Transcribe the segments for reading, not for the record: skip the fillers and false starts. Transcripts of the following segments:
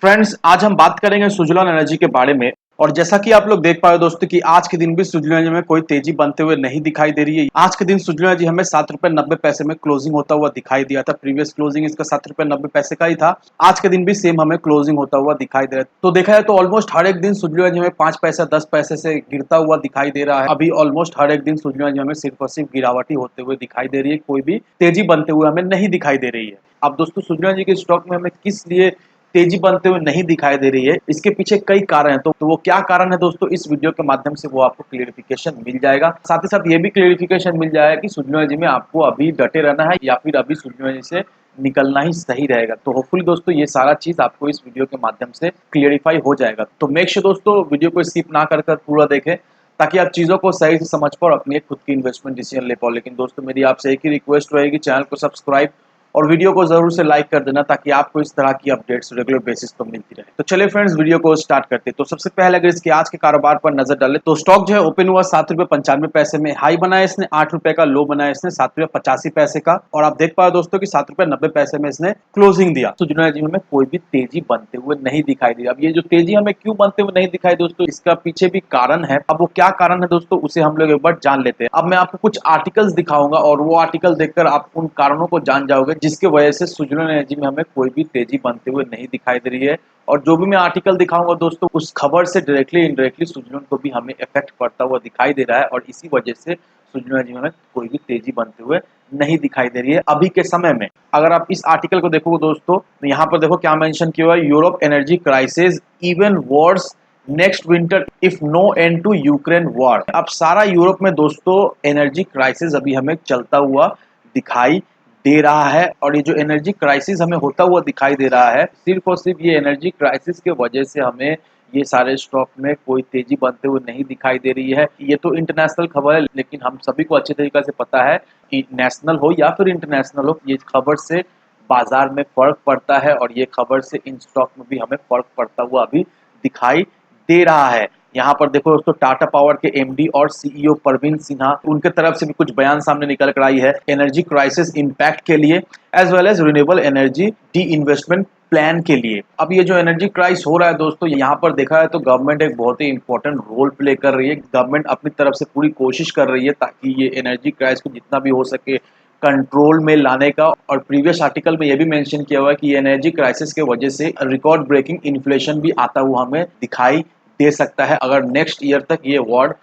Friends, आज हम बात करेंगे सुजलॉन एनर्जी के बारे में। और जैसा कि आप लोग देख पा रहे हो दोस्तों कि आज के दिन भी सुजलॉन एनर्जी में कोई तेजी बनते हुए नहीं दिखाई दे रही है। आज के दिन सुजलॉन एनर्जी हमें 7 रुपए 90 पैसे में क्लोजिंग होता हुआ दिखाई दिया था। प्रीवियस क्लोजिंग इसका 7 रुपए 90 पैसे का ही था। आज के दिन भी सेम हमें क्लोजिंग होता हुआ दिखाई दे रहा है। तो देखा जाए तो ऑलमोस्ट हर एक दिन सुजलॉन एनर्जी हमें 5 पैसा 10 पैसे से गिरता हुआ दिखाई दे रहा है। अभी ऑलमोस्ट हर एक दिन सुजलॉन एनर्जी हमें सिर्फ और सिर्फ गिरावट ही होते हुए दिखाई दे रही है, कोई भी तेजी बनते हुए हमें नहीं दिखाई दे रही है। अब दोस्तों सुजलॉन एनर्जी के स्टॉक में हमें किस लिए तेजी बनते हुए नहीं दिखाई दे रही है, इसके पीछे कई कारण है। तो वो क्या कारण है दोस्तों, इस वीडियो के माध्यम से वो आपको क्लियरिफिकेशन मिल जाएगा। साथ ही साथ ये भी क्लियरिफिकेशन मिल जाएगा कि सुजलॉन एनर्जी में आपको अभी डटे रहना है या फिर अभी सुजलॉन एनर्जी से निकलना ही सही रहेगा। तो होपफुली दोस्तों ये सारा चीज आपको इस वीडियो के माध्यम से क्लियरिफाई हो जाएगा। तो मेक श्योर दोस्तों वीडियो को स्किप ना कर पूरा देखें, ताकि आप चीजों को सही से समझ पाओ और अपनी एक खुद की इन्वेस्टमेंट डिसीजन ले पाओ। लेकिन दोस्तों मेरी आपसे एक ही रिक्वेस्ट रहेगी, चैनल को सब्सक्राइब और वीडियो को जरूर से लाइक कर देना, ताकि आपको इस तरह की अपडेट्स रेगुलर बेसिस पर मिलती रहे। तो चलिए फ्रेंड्स वीडियो को स्टार्ट करते हैं। तो सबसे पहले अगर इसके आज के कारोबार पर नजर डालें तो स्टॉक जो है ओपन हुआ 7 रुपए 95 पैसे में, हाई बनाया इसने 8 रुपए का, लो बनाया इसने 7 रुपए 85 पैसे का। और आप देख पाओ दोस्तों कि 7 रुपए 90 पैसे में इसने क्लोजिंग दिया। तो सुजलॉन एनर्जी में कोई भी तेजी बनते हुए नहीं दिखाई दी। अब ये जो तेजी हमें क्यों बनते हुए नहीं दिखाई दोस्तों, इसका पीछे भी कारण है। अब वो क्या कारण है दोस्तों, उसे हम लोग एक बार जान लेते हैं। अब मैं आपको कुछ आर्टिकल्स दिखाऊंगा और वो आर्टिकल देखकर आप उन कारणों को जान जाओगे जिसके वजह से सुजलॉन एनर्जी में हमें कोई भी तेजी बनते हुए नहीं दिखाई दे रही है। और जो भी मैं आर्टिकल दिखाऊंगा दोस्तों, उस खबर से डायरेक्टली इनडायरेक्टली सुजलॉन को भी हमें इफेक्ट पड़ता हुआ दिखाई दे रहा है, और इसी वजह से सुजलॉन एनर्जी में हमें कोई भी तेजी बनते हुए नहीं दिखाई दे रही है अभी के समय में। अगर आप इस आर्टिकल को देखोगे दोस्तों, तो यहाँ पर देखो क्या मेंशन किया हुआ है, Europe energy crisis even worse next winter if no end to Ukraine war. अब सारा यूरोप में दोस्तों एनर्जी क्राइसिस अभी हमें चलता हुआ दिखाई दे रहा है। और ये जो एनर्जी क्राइसिस हमें होता हुआ दिखाई दे रहा है, सिर्फ और सिर्फ ये एनर्जी क्राइसिस के वजह से हमें ये सारे स्टॉक में कोई तेजी बनते हुए नहीं दिखाई दे रही है। ये तो इंटरनेशनल खबर है, लेकिन हम सभी को अच्छे तरीके से पता है कि नेशनल हो या फिर इंटरनेशनल हो, ये खबर से बाजार में फर्क पड़ता है, और ये खबर से इन स्टॉक में भी हमें फर्क पड़ता हुआ अभी दिखाई दे रहा है। यहाँ पर देखो दोस्तों, टाटा पावर के एमडी और सीईओ परवीन सिन्हा, उनके तरफ से भी कुछ बयान सामने निकल कर आई है एनर्जी क्राइसिस इंपैक्ट के लिए, as well as renewable energy de investment plan के लिए। अब ये जो एनर्जी क्राइसिस हो रहा है दोस्तों, यहाँ पर देखा है तो गवर्नमेंट एक बहुत ही इंपॉर्टेंट रोल प्ले कर रही है। गवर्नमेंट अपनी तरफ से पूरी कोशिश कर रही है ताकि ये एनर्जी क्राइसिस को जितना भी हो सके कंट्रोल में लाने का। और प्रीवियस आर्टिकल में यह भी मेंशन किया हुआ है कि एनर्जी क्राइसिस के वजह से रिकॉर्ड ब्रेकिंग इन्फ्लेशन भी आता हुआ हमें दिखाई दे सकता है अगर नेक्स्ट ईयर तक ये वॉर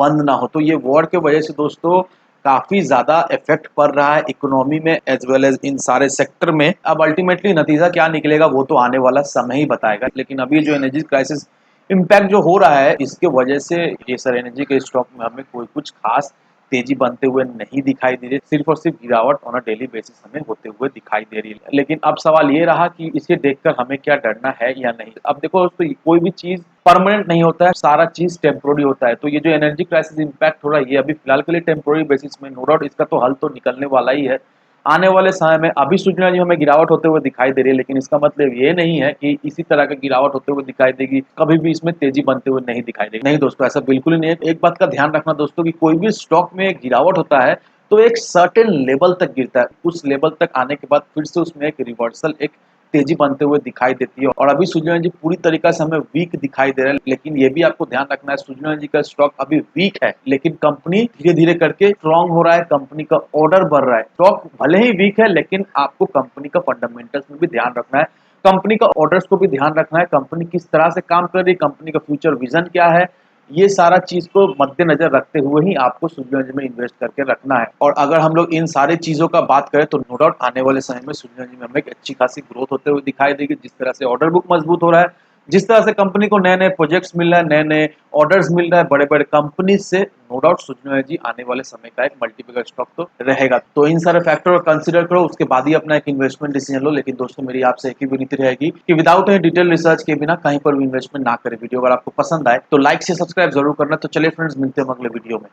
बंद ना हो। तो ये वॉर के वजह से दोस्तों काफी ज्यादा इफेक्ट पड़ रहा है इकोनॉमी में एज वेल एज इन सारे सेक्टर में। अब अल्टीमेटली नतीजा क्या निकलेगा वो तो आने वाला समय ही बताएगा। लेकिन अभी जो एनर्जी क्राइसिस इम्पैक्ट जो हो रहा है, इसके वजह से ये सर एनर्जी के स्टॉक में हमें कोई कुछ खास तेजी बनते हुए नहीं दिखाई दे रही, सिर्फ और सिर्फ गिरावट ऑन अ डेली बेसिस हमें होते हुए दिखाई दे रही है। लेकिन अब सवाल ये रहा कि इसे देखकर हमें क्या डरना है या नहीं। अब देखो दोस्तों, कोई भी चीज परमानेंट नहीं होता है, सारा चीज टेम्पोररी होता है। तो ये जो एनर्जी क्राइसिस इंपैक्ट हो रहा है, ये अभी फिलहाल के लिए टेम्पोररी बेसिस में, नो डाउट इसका तो हल तो निकलने वाला ही है आने वाले समय में। अभी सूचना जो हमें गिरावट होते हुए दिखाई दे रही है, लेकिन इसका मतलब ये नहीं है कि इसी तरह की गिरावट होते हुए दिखाई देगी, कभी भी इसमें तेजी बनते हुए नहीं दिखाई देगी। नहीं दोस्तों, ऐसा बिल्कुल ही नहीं है। एक बात का ध्यान रखना दोस्तों कि कोई भी स्टॉक में एक गिरावट होता है तो एक सर्टेन लेवल तक गिरता है, उस लेवल तक आने के बाद फिर से उसमें एक रिवर्सल, एक तेजी बनते हुए दिखाई देती है। और अभी सुजलॉन एनर्जी पूरी तरीके से हमें वीक दिखाई दे रहा है, लेकिन ये भी आपको ध्यान रखना है सुजलॉन एनर्जी का स्टॉक अभी वीक है, लेकिन कंपनी धीरे धीरे करके स्ट्रॉन्ग हो रहा है, कंपनी का ऑर्डर बढ़ रहा है। स्टॉक भले ही वीक है, लेकिन आपको कंपनी का फंडामेंटल्स में भी ध्यान रखना है, कंपनी का ऑर्डर्स को भी ध्यान रखना है, कंपनी किस तरह से काम कर रही है, कंपनी का फ्यूचर विजन क्या है, ये सारा चीज को मद्देनजर रखते हुए ही आपको सुजलॉन एनर्जी में इन्वेस्ट करके रखना है। और अगर हम लोग इन सारी चीजों का बात करें तो नो डाउट आने वाले समय में सुजलॉन एनर्जी में हमें एक अच्छी खासी ग्रोथ होते हुए दिखाई देगी। जिस तरह से ऑर्डर बुक मजबूत हो रहा है, जिस तरह से कंपनी को नए नए प्रोजेक्ट्स मिल रहा है, नए नए ऑर्डर्स मिल रहा है बड़े बड़े कंपनी से, नो डाउट सुजलॉन एनर्जी आने वाले समय का एक मल्टीपल स्टॉक तो रहेगा। तो इन सारे फैक्टर को कंसिडर करो, उसके बाद ही अपना एक इन्वेस्टमेंट डिसीजन लो। लेकिन दोस्तों मेरी आपसे एक ही विनती रहेगी कि विदाउट एनी डिटेल रिसर्च के बिना कहीं पर भी इन्वेस्टमेंट ना करें। वीडियो अगर आपको पसंद आए तो लाइक से सब्सक्राइब जरूर करना। तो चलिए फ्रेंड्स, मिलते हैं अगले वीडियो में।